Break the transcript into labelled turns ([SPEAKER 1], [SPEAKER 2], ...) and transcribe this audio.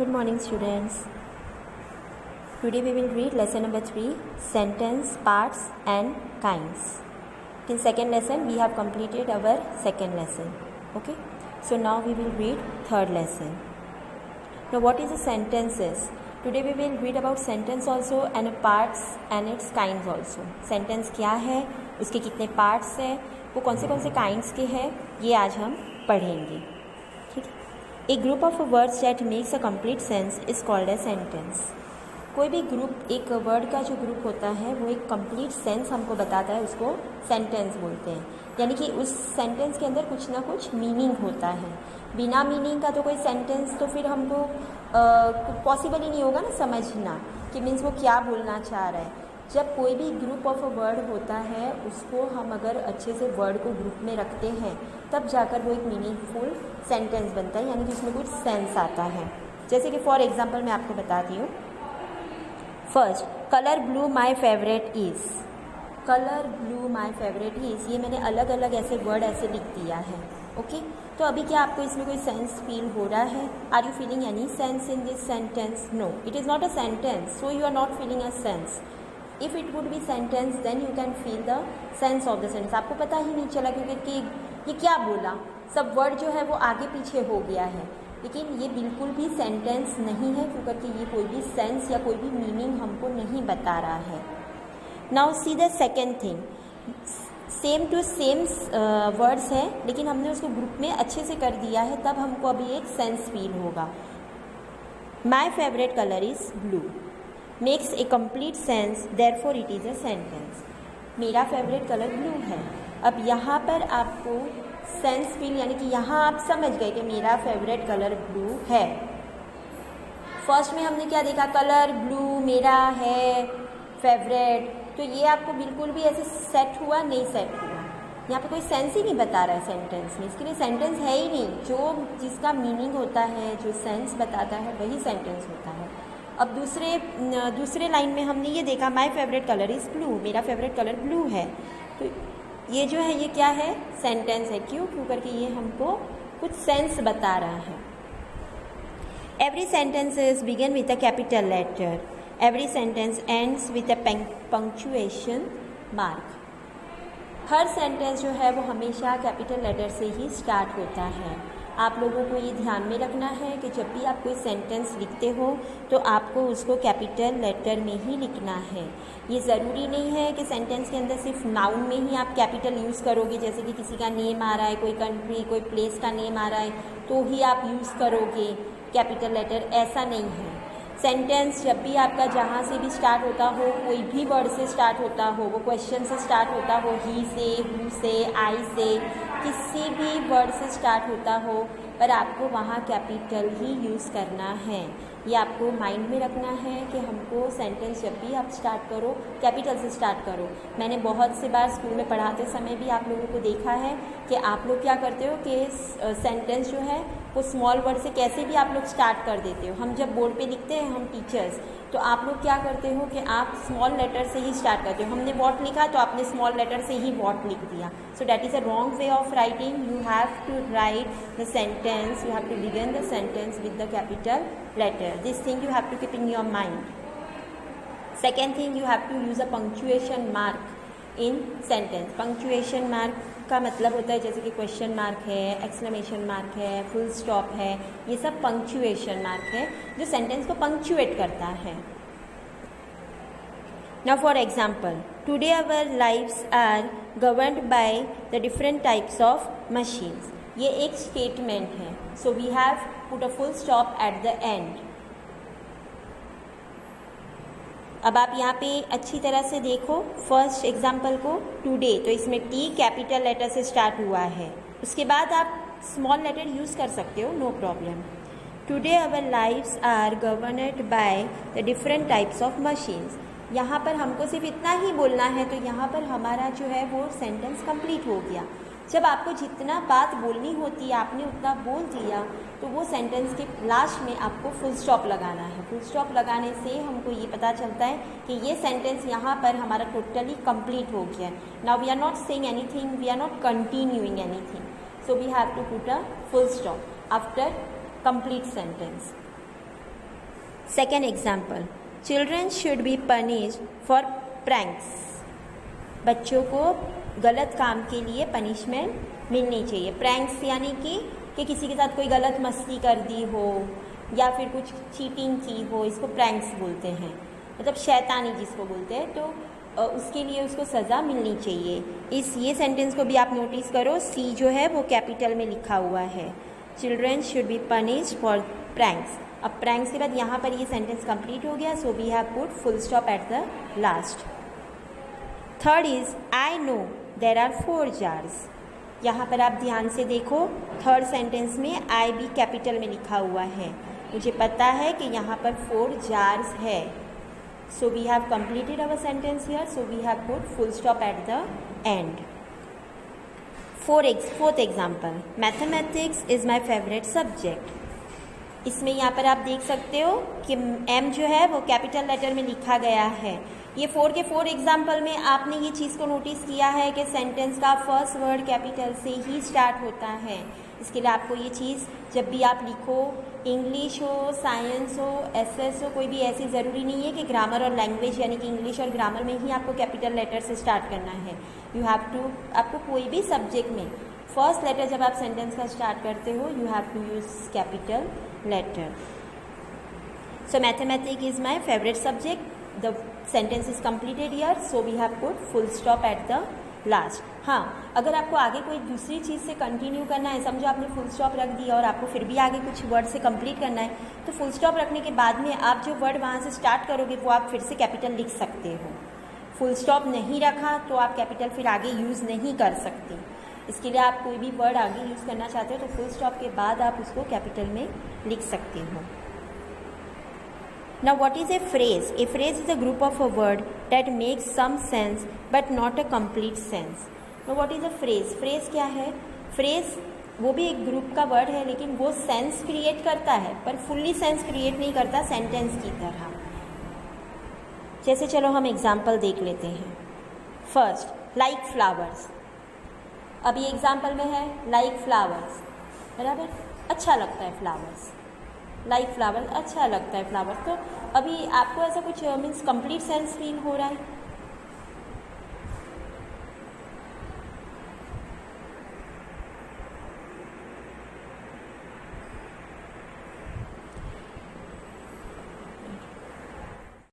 [SPEAKER 1] Good morning, students. Today we will read lesson number 3, sentence, parts and kinds. In second lesson, we have completed our second lesson. Okay. So now we will read third lesson. Now what is a sentences? Today we will read about sentence also and parts and its kinds also. Sentence क्या है, उसके कितने parts है, वो कौन से kinds के हैं, ये आज हम पढ़ेंगे. ठीक है. A group of words that makes a complete sense is called a sentence. कोई भी ग्रुप, एक वर्ड का जो ग्रुप होता है वो एक कंप्लीट सेंस हमको बताता है, उसको सेंटेंस बोलते हैं. यानी कि उस सेंटेंस के अंदर कुछ ना कुछ मीनिंग होता है. बिना मीनिंग का तो कोई सेंटेंस तो फिर हमको पॉसिबल ही नहीं होगा ना समझना कि मीन्स वो क्या बोलना चाह रहा है. जब कोई भी ग्रुप ऑफ वर्ड होता है उसको हम अगर अच्छे से वर्ड को ग्रुप में रखते हैं तब जाकर वो एक मीनिंगफुल सेंटेंस बनता है, यानी कि उसमें कुछ सेंस आता है. जैसे कि फॉर एग्जांपल मैं आपको बताती हूँ. First, colour blue my favourite is. Colour blue my favourite is, ये मैंने अलग अलग ऐसे वर्ड ऐसे लिख दिया है. ओके. तो अभी क्या आपको इसमें कोई सेंस फील हो रहा है? Are you feeling any sense in this sentence? No, it is not a sentence, so you are not feeling a sense. If it would be sentence then you can feel the sense of the sentence. आपको पता ही नहीं चला क्योंकि ये क्या बोला, सब word जो है वो आगे पीछे हो गया है. लेकिन ये बिल्कुल भी सेंटेंस नहीं है क्योंकि ये कोई भी सेंस या कोई भी मीनिंग हमको नहीं बता रहा है. Now see the second thing. Same to same words हैं लेकिन हमने उसको ग्रुप में अच्छे से कर दिया है, तब हमको अभी एक सेंस फील होगा. My favourite colour is blue makes a complete sense, therefore it is a sentence. मेरा फेवरेट कलर ब्लू है. अब यहाँ पर आपको सेंस फील, यानी कि यहाँ आप समझ गए कि मेरा फेवरेट कलर ब्लू है. फर्स्ट में हमने क्या देखा, कलर ब्लू मेरा है फेवरेट, तो ये आपको बिल्कुल भी ऐसे सेट हुआ नहीं, सेट हुआ. यहाँ पे कोई सेंस ही नहीं बता रहा है सेंटेंस में, इसके लिए सेंटेंस है ही नहीं. जो जिसका मीनिंग होता है, जो सेंस बताता है, वही सेंटेंस होता है. अब दूसरे लाइन में हमने ये देखा, my favourite colour is blue, मेरा फेवरेट कलर ब्लू है. तो ये जो है ये क्या है, सेंटेंस है. क्यों करके ये हमको कुछ सेंस बता रहा है. Every sentence is begin with a capital letter. Every sentence ends with a punctuation mark. हर सेंटेंस जो है वो हमेशा कैपिटल लेटर से ही स्टार्ट होता है. आप लोगों को ये ध्यान में रखना है कि जब भी आप कोई सेंटेंस लिखते हो तो आपको उसको कैपिटल लेटर में ही लिखना है. ये ज़रूरी नहीं है कि सेंटेंस के अंदर सिर्फ नाउन में ही आप कैपिटल यूज़ करोगे. जैसे कि किसी का नेम आ रहा है, कोई कंट्री, कोई प्लेस का नेम आ रहा है, तो ही आप यूज़ करोगे कैपिटल लेटर. ऐसा नहीं है. सेंटेंस जब भी आपका जहाँ से भी स्टार्ट होता हो, कोई भी वर्ड से स्टार्ट होता हो, वो क्वेश्चन से स्टार्ट होता हो, ही से, हु से, आई से, किसी भी वर्ड से स्टार्ट होता हो, पर आपको वहाँ कैपिटल ही यूज़ करना है. ये आपको माइंड में रखना है कि हमको सेंटेंस जब भी आप स्टार्ट करो कैपिटल से स्टार्ट करो. मैंने बहुत से बार स्कूल में पढ़ाते समय भी आप लोगों को देखा है कि आप लोग क्या करते हो कि सेंटेंस जो है वो स्मॉल वर्ड से कैसे भी आप लोग स्टार्ट कर देते हो. हम जब बोर्ड पे लिखते हैं हम टीचर्स, तो आप लोग क्या करते हो कि आप स्मॉल लेटर से ही स्टार्ट करते हो. हमने वॉट लिखा तो आपने स्मॉल लेटर से ही वॉट लिख दिया. So that is a wrong way of writing. You have to write the sentence, you have to begin the sentence with the capital letter. This thing you have to keep in your mind. Second thing, you have to use a punctuation mark in sentence. Punctuation mark का मतलब होता है जैसे कि question mark है, exclamation mark है, full stop है, ये सब पंक्चुएशन मार्क है जो सेंटेंस को पंक्चुएट करता है. Now for example, today our lives are governed by the different types of machines. ये एक स्टेटमेंट है. So we have put a full stop at the end. अब आप यहाँ पे अच्छी तरह से देखो फर्स्ट एग्जाम्पल को, टुडे, तो इसमें टी कैपिटल लेटर से स्टार्ट हुआ है. उसके बाद आप स्मॉल लेटर यूज़ कर सकते हो, no problem. Today our lives are governed by the different types of machines. यहाँ पर हमको सिर्फ इतना ही बोलना है तो यहाँ पर हमारा जो है वो सेंटेंस कंप्लीट हो गया. जब आपको जितना बात बोलनी होती है आपने उतना बोल दिया तो वो सेंटेंस के लास्ट में आपको फुल स्टॉप लगाना है. फुल स्टॉप लगाने से हमको ये पता चलता है कि ये सेंटेंस यहाँ पर हमारा टोटली कंप्लीट हो गया. Now we are not saying anything, we are not continuing anything, so we have to put a full stop after complete sentence. Second example, children should be punished for pranks. बच्चों को गलत काम के लिए punishment मिलनी चाहिए। Pranks यानी कि किसी के साथ कोई गलत मस्ती कर दी हो या फिर कुछ चीटिंग की हो, इसको प्रैंक्स बोलते हैं, मतलब शैतानी जिसको बोलते हैं। तो उसके लिए उसको सज़ा मिलनी चाहिए। ये सेंटेंस को भी आप नोटिस करो, सी जो है वो कैपिटल में लिखा हुआ है। Children should be punished for pranks. अब प्रैंक्स के बाद यहाँ पर ये सेंटेंस कंप्लीट हो गया, so we have put full stop at the last. Third is I know there are 4 jars। यहाँ पर आप ध्यान से देखो, थर्ड सेंटेंस में आई भी कैपिटल में लिखा हुआ है। मुझे पता है कि यहाँ पर 4 jars है। So we have completed our sentence here. So we have put full stop at the end. Fourth example, mathematics is my favorite subject. इसमें यहाँ पर आप देख सकते हो कि M जो है वो कैपिटल लेटर में लिखा गया है। ये 4 के 4 एग्जाम्पल में आपने ये चीज़ को नोटिस किया है कि सेंटेंस का फर्स्ट वर्ड कैपिटल से ही स्टार्ट होता है। इसके लिए आपको ये चीज़ जब भी आप लिखो, इंग्लिश हो, साइंस हो, एसएस हो, कोई भी ऐसी ज़रूरी नहीं है कि ग्रामर और लैंग्वेज यानी कि इंग्लिश और ग्रामर में ही आपको कैपिटल लेटर से स्टार्ट करना है। यू हैव टू, आपको कोई भी सब्जेक्ट में फर्स्ट लेटर जब आप सेंटेंस का स्टार्ट करते हो, you have to use capital letter. So mathematics is my favourite subject. The sentence is completed here, so we have put full stop at the last. हाँ, अगर आपको आगे कोई दूसरी चीज़ से कंटिन्यू करना है, समझो आपने फुल स्टॉप रख दिया और आपको फिर भी आगे कुछ वर्ड से कंप्लीट करना है, तो फुल स्टॉप रखने के बाद में आप जो वर्ड वहाँ से स्टार्ट करोगे वो आप फिर से कैपिटल लिख सकते हो। फुल स्टॉप नहीं रखा तो आप कैपिटल फिर आगे यूज़ नहीं कर सकते। इसके लिए आप कोई भी वर्ड आगे यूज़ करना चाहते हो तो फुल स्टॉप के बाद आप उसको कैपिटल में लिख सकते हो। Now what is a phrase? A phrase is a group of a word that makes some sense but not a complete sense. Now what is a phrase? Phrase क्या है? Phrase वो भी एक ग्रुप का वर्ड है, लेकिन वो sense create करता है पर फुल्ली सेंस क्रिएट नहीं करता सेंटेंस की तरह। जैसे चलो हम एग्जाम्पल देख लेते हैं। First, like flowers. अब ये एग्जाम्पल में है लाइक फ्लावर्स, बराबर, अच्छा लगता है फ्लावर्स। लाइक फ्लावर्स, अच्छा लगता है फ्लावर्स। तो अभी आपको ऐसा कुछ मीन्स कंप्लीट सेंस फील हो रहा है?